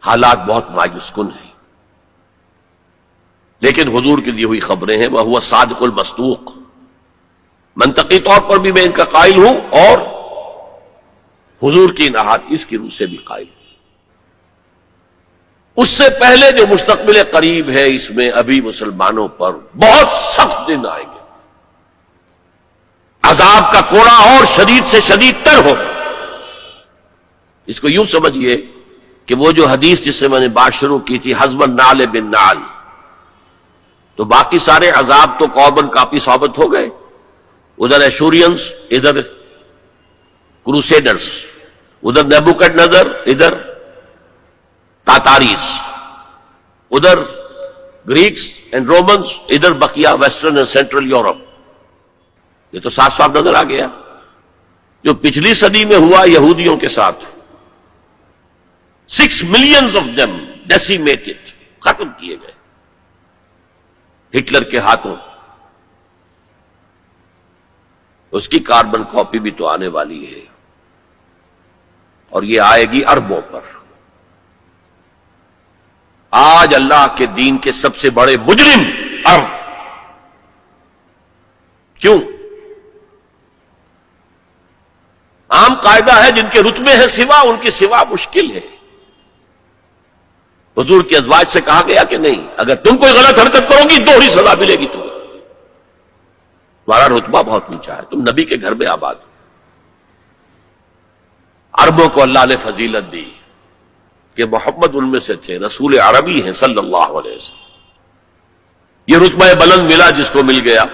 حالات بہت مایوس کن ہیں، لیکن حضور کی دی ہوئی خبریں ہیں، وَهُوَ الصَّادِقُ الْمَصْدُوقُ، منطقی طور پر بھی میں ان کا قائل ہوں اور حضور کی احادیث کی روح سے بھی قائل ہوں۔ اس سے پہلے جو مستقبل قریب ہے، اس میں ابھی مسلمانوں پر بہت سخت دن آئیں گے، عذاب کا کوڑا اور شدید سے شدید تر ہوگا۔ اس کو یوں سمجھیے کہ وہ جو حدیث جس سے میں نے بات شروع کی تھی، حزب النعل بالنعل، تو باقی سارے عذاب تو قومن کافی ثابت ہو گئے، ادھر ایشورینز، ادھر کروسیڈرز، ادھر نیبوکڈنیزر، ادھر تاتاریز، ادھر گریکس اینڈ رومنز، ادھر بقیہ ویسٹرن اینڈ سینٹرل یورپ۔ یہ تو صاف صاف نظر آ گیا جو پچھلی صدی میں ہوا یہودیوں کے ساتھ، 6 million of them decimated، ختم کیے گئے ہٹلر کے ہاتھوں۔ اس کی کاربن کاپی بھی تو آنے والی ہے، اور یہ آئے گی اربوں پر۔ آج اللہ کے دین کے سب سے بڑے مجرم عرب، کیوں؟ عام قاعدہ ہے جن کے رتبے ہیں سوا، ان کی سوا مشکل ہے۔ حضور کی ازواج سے کہا گیا کہ نہیں، اگر تم کوئی غلط حرکت کرو گی دوہری سزا ملے گی تمہیں، تمہارا رتبہ بہت اونچا ہے، تم نبی کے گھر میں آباد ہو۔ عربوں کو اللہ نے فضیلت دی کہ محمد ان میں سے تھے، رسول عربی ہیں صلی اللہ علیہ وسلم۔ یہ رتبہ بلند ملا جس کو مل گیا،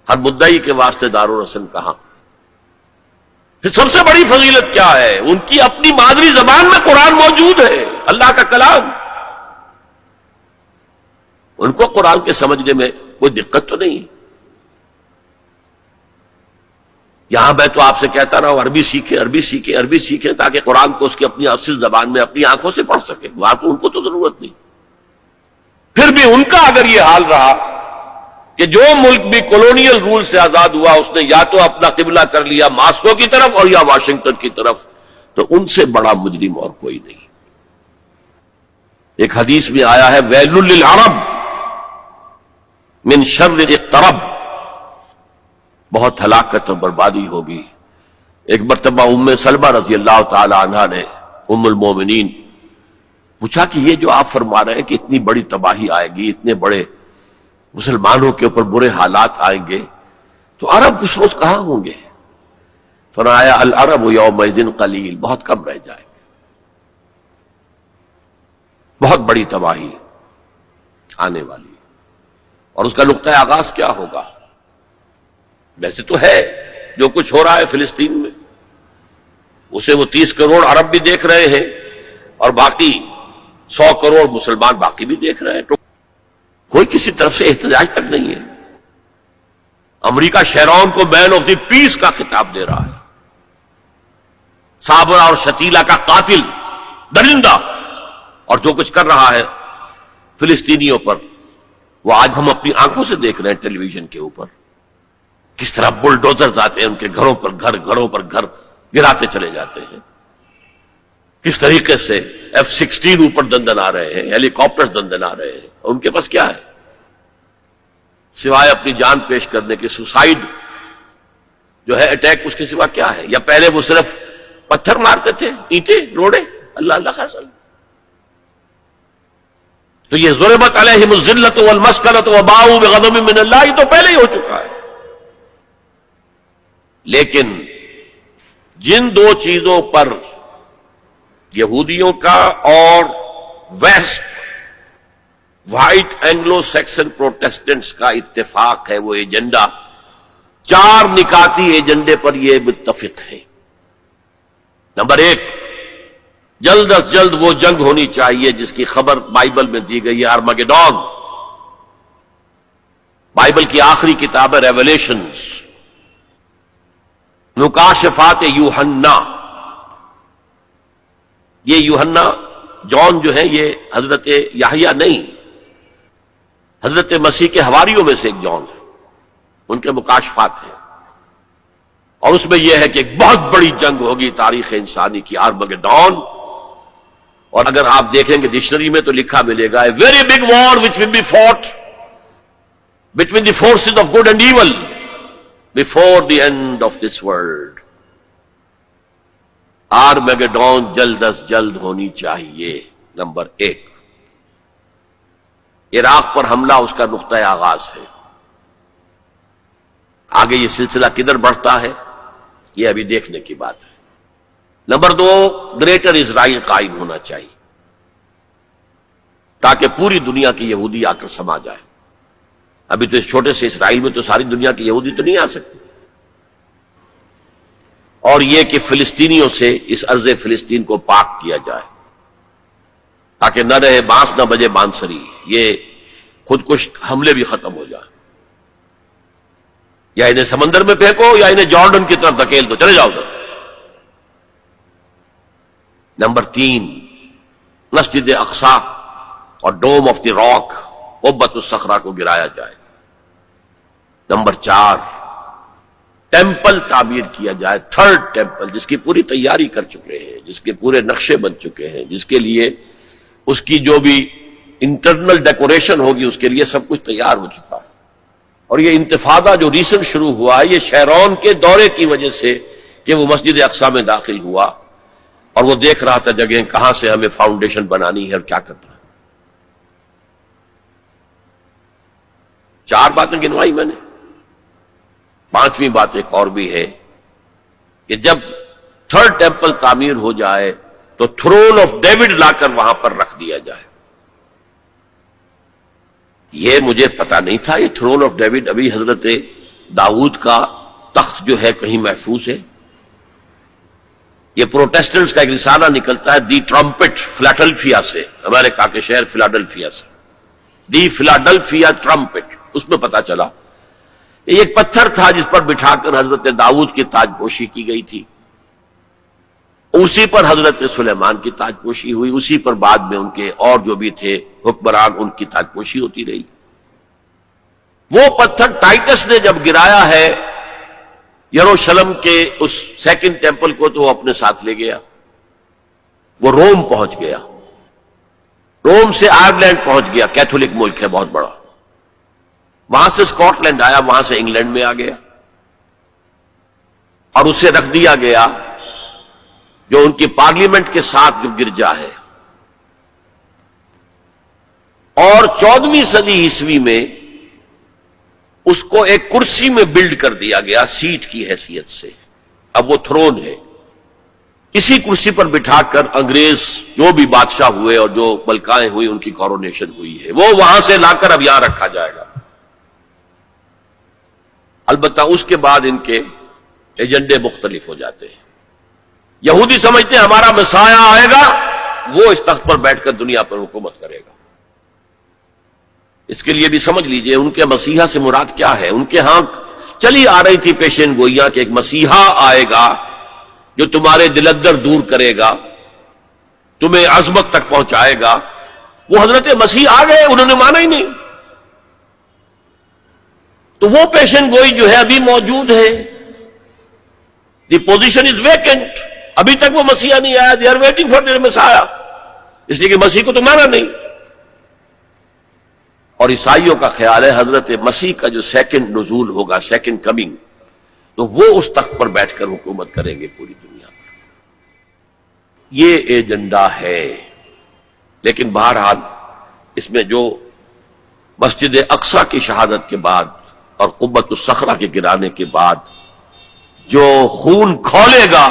ہر مدعی کے واسطے دار و رسن کہاں۔ پھر سب سے بڑی فضیلت کیا ہے؟ ان کی اپنی مادری زبان میں قرآن موجود ہے، اللہ کا کلام۔ ان کو قرآن کے سمجھنے میں کوئی دقت تو نہیں۔ یہاں میں تو آپ سے کہتا رہا ہوں عربی سیکھیں، عربی سیکھیں، عربی سیکھیں، تاکہ قرآن کو اس کی اپنی اصل زبان میں اپنی آنکھوں سے پڑھ سکیں۔ وہاں تو ان کو تو ضرورت نہیں۔ پھر بھی ان کا اگر یہ حال رہا کہ جو ملک بھی کولونیل رول سے آزاد ہوا، اس نے یا تو اپنا قبلہ کر لیا ماسکو کی طرف اور یا واشنگٹن کی طرف، تو ان سے بڑا مجرم اور کوئی نہیں۔ ایک حدیث میں آیا ہے ویل للعرب من شر اقترب، بہت ہلاکت اور بربادی ہوگی۔ ایک مرتبہ ام سلمہ رضی اللہ تعالی عنہا نے، ام المومنین، پوچھا کہ یہ جو آپ فرما رہے ہیں کہ اتنی بڑی تباہی آئے گی، اتنے بڑے مسلمانوں کے اوپر برے حالات آئیں گے، تو عرب اس روز کہاں ہوں گے؟ فرمایا العرب یومئذ قلیل، بہت کم رہ جائیں گے۔ بہت بڑی تباہی آنے والی، اور اس کا نقطہ آغاز کیا ہوگا؟ ویسے تو ہے جو کچھ ہو رہا ہے فلسطین میں، اسے وہ 30 کروڑ عرب بھی دیکھ رہے ہیں، اور باقی 100 کروڑ مسلمان باقی بھی دیکھ رہے ہیں، تو کوئی کسی طرف سے احتجاج تک نہیں ہے۔ امریکہ شیرون کو مین آف دی پیس کا خطاب دے رہا ہے، صابرہ اور شتیلہ کا قاتل، درندہ، اور جو کچھ کر رہا ہے فلسطینیوں پر، وہ آج ہم اپنی آنکھوں سے دیکھ رہے ہیں ٹیلی ویژن کے اوپر، کس طرح بلڈوزرز آتے ہیں ان کے گھروں پر گھر گراتے چلے جاتے ہیں، کس طریقے سے F-16 اوپر دندن آ رہے ہیں، ہیلی کاپٹرز دندن آ رہے ہیں، اور ان کے پاس کیا ہے سوائے اپنی جان پیش کرنے کے؟ سوسائیڈ جو ہے، اٹیک، اس کے سوا کیا ہے؟ یا پہلے وہ صرف پتھر مارتے تھے، اینٹیں، روڑے، اللہ اللہ خاصل۔ تو یہ ضربت علیہم الذلۃ والمسکنۃ وباؤوا بغضب من اللہ، یہ تو پہلے ہی ہو چکا ہے۔ لیکن جن دو چیزوں پر یہودیوں کا اور west white Anglo Saxon Protestants کا اتفاق ہے، وہ ایجنڈا، 4 نکاتی ایجنڈے پر یہ متفق ہے۔ نمبر 1، جلد از جلد وہ جنگ ہونی چاہیے جس کی خبر بائبل میں دی گئی ہے، ارمگیڈون، بائبل کی آخری کتاب ہے ریویلیشنز، مکاشفات یوحنا۔ یہ یوحنا، جون جو ہے، یہ حضرت یحییٰ نہیں، حضرت مسیح کے حواریوں میں سے ایک جون ہے، ان کے مکاشفات ہیں، اور اس میں یہ ہے کہ ایک بہت بڑی جنگ ہوگی تاریخ انسانی کی، آرمگیڈون، اور اگر آپ دیکھیں گے ڈکشنری میں تو لکھا ملے گا, a very big war which will be fought between the forces of good and evil before the end of this world. Armageddon جلد از جلد ہونی چاہیے. نمبر 1, عراق پر حملہ اس کا نقطۂ آغاز ہے. آگے یہ سلسلہ کدھر بڑھتا ہے یہ ابھی دیکھنے کی بات ہے. نمبر 2, گریٹر اسرائیل قائم ہونا چاہیے تاکہ پوری دنیا کی یہودی آ کر سما جائے. ابھی تو اس چھوٹے سے اسرائیل میں تو ساری دنیا کی یہودی تو نہیں آ سکتی. اور یہ کہ فلسطینیوں سے اس ارض فلسطین کو پاک کیا جائے تاکہ نہ رہے بانس نہ بجے بانسری. یہ خودکش حملے بھی ختم ہو جائے. یا انہیں سمندر میں پھینکو یا انہیں جارڈن کی طرف دھکیل دو, چلے جاؤ ادھر. نمبر 3, مسجد اقصی اور ڈوم آف دی راک قبۃ الصخرہ کو گرایا جائے. نمبر 4, ٹیمپل تعمیر کیا جائے, 3rd ٹیمپل, جس کی پوری تیاری کر چکے ہیں, جس کے پورے نقشے بن چکے ہیں, جس کے لیے اس کی جو بھی انٹرنل ڈیکوریشن ہوگی اس کے لیے سب کچھ تیار ہو چکا ہے. اور یہ انتفاضہ جو ریسنٹ شروع ہوا ہے یہ شیرون کے دورے کی وجہ سے کہ وہ مسجد اقصی میں داخل ہوا اور وہ دیکھ رہا تھا جگہیں کہاں سے ہمیں فاؤنڈیشن بنانی ہے اور کیا کرنا ہے. 4 باتیں گنوائی میں نے. 5ویں بات ایک اور بھی ہے کہ جب 3rd ٹیمپل تعمیر ہو جائے تو تھرون آف ڈیوڈ لا کر وہاں پر رکھ دیا جائے. یہ مجھے پتا نہیں تھا, یہ تھرون آف ڈیوڈ ابھی حضرت داؤد کا تخت جو ہے کہیں محفوظ ہے. یہ پروٹیسٹنٹس کا ایک رسالہ نکلتا ہے دی ٹرمپٹ فلاڈلفیا سے, امریکہ کے شہر فلاڈلفیا سے, دی فلاڈلفیا ٹرمپٹ. اس میں پتا چلا یہ ایک پتھر تھا جس پر بٹھا کر حضرت داؤد کی تاج پوشی کی گئی تھی, اسی پر حضرت سلیمان کی تاج پوشی ہوئی, اسی پر بعد میں ان کے اور جو بھی تھے حکمران ان کی تاج پوشی ہوتی رہی. وہ پتھر ٹائٹس نے جب گرایا ہے یروشلم کے اس 2nd ٹیمپل کو تو وہ اپنے ساتھ لے گیا. وہ روم پہنچ گیا, روم سے آئرلینڈ پہنچ گیا, کیتھولک ملک ہے بہت بڑا. وہاں سے اسکاٹ لینڈ آیا, وہاں سے انگلینڈ میں آ گیا اور اسے رکھ دیا گیا جو ان کی پارلیمنٹ کے ساتھ جو گرجا ہے. اور 14ویں صدی عیسوی میں اس کو ایک کرسی میں بلڈ کر دیا گیا سیٹ کی حیثیت سے. اب وہ تھرون ہے, اسی کرسی پر بٹھا کر انگریز جو بھی بادشاہ ہوئے اور جو ملکائیں ہوئی ان کی کورونیشن ہوئی ہے, وہ وہاں سے لا کر اب یہاں رکھا جائے گا. البتہ اس کے بعد ان کے ایجنڈے مختلف ہو جاتے ہیں. یہودی سمجھتے ہیں ہمارا مسیح آئے گا, وہ اس تخت پر بیٹھ کر دنیا پر حکومت کرے گا. اس کے لیے بھی سمجھ لیجئے ان کے مسیحا سے مراد کیا ہے. ان کے ہاں چلی آ رہی تھی پیشین گوئیاں کہ ایک مسیحا آئے گا جو تمہارے دلدر دور کرے گا, تمہیں عظمت تک پہنچائے گا. وہ حضرت مسیح آ گئے, انہوں نے مانا ہی نہیں. تو وہ پیشن گوئی جو ہے ابھی موجود ہے. The position is vacant. ابھی تک وہ مسیح نہیں آیا. They are waiting for their مسیح, اس لیے کہ مسیح کو تو مانا نہیں. اور عیسائیوں کا خیال ہے حضرت مسیح کا جو 2nd نزول ہوگا, 2nd کمنگ, تو وہ اس تخت پر بیٹھ کر حکومت کریں گے پوری دنیا پر. یہ ایجنڈا ہے. لیکن بہرحال اس میں جو مسجد اقصی کی شہادت کے بعد اور قبۃ الصخرہ کے گرانے کے بعد جو خون کھولے گا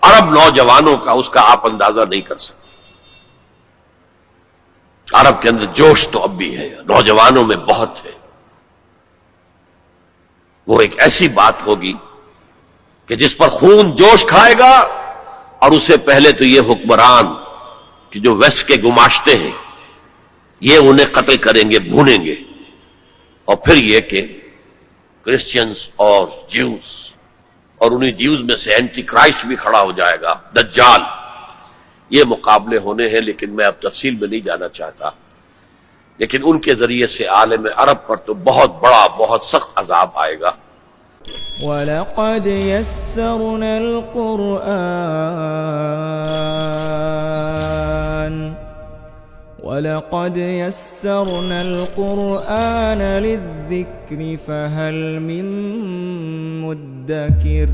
عرب نوجوانوں کا, اس کا آپ اندازہ نہیں کر سکتے. عرب کے اندر جوش تو اب بھی ہے, نوجوانوں میں بہت ہے. وہ ایک ایسی بات ہوگی کہ جس پر خون جوش کھائے گا. اور اس سے پہلے تو یہ حکمران کہ جو ویسٹ کے گماشتے ہیں یہ انہیں قتل کریں گے, بھونیں گے. اور پھر یہ کہ کرسچنز اور جیوز, اور انہیں جیوز میں سے اینٹی کرائسٹ بھی کھڑا ہو جائے گا, دجال. یہ مقابلے ہونے ہیں, لیکن میں اب تفصیل میں نہیں جانا چاہتا. لیکن ان کے ذریعے سے عالم عرب پر تو بہت بڑا, بہت سخت عذاب آئے گا. وَلَقَدْ يَسَّرْنَا الْقُرْآنَ وَلَقَدْ يَسَّرْنَا الْقُرْآنَ لِلذِّكْرِ فَهَلْ مِن مُّدَّكِرٍ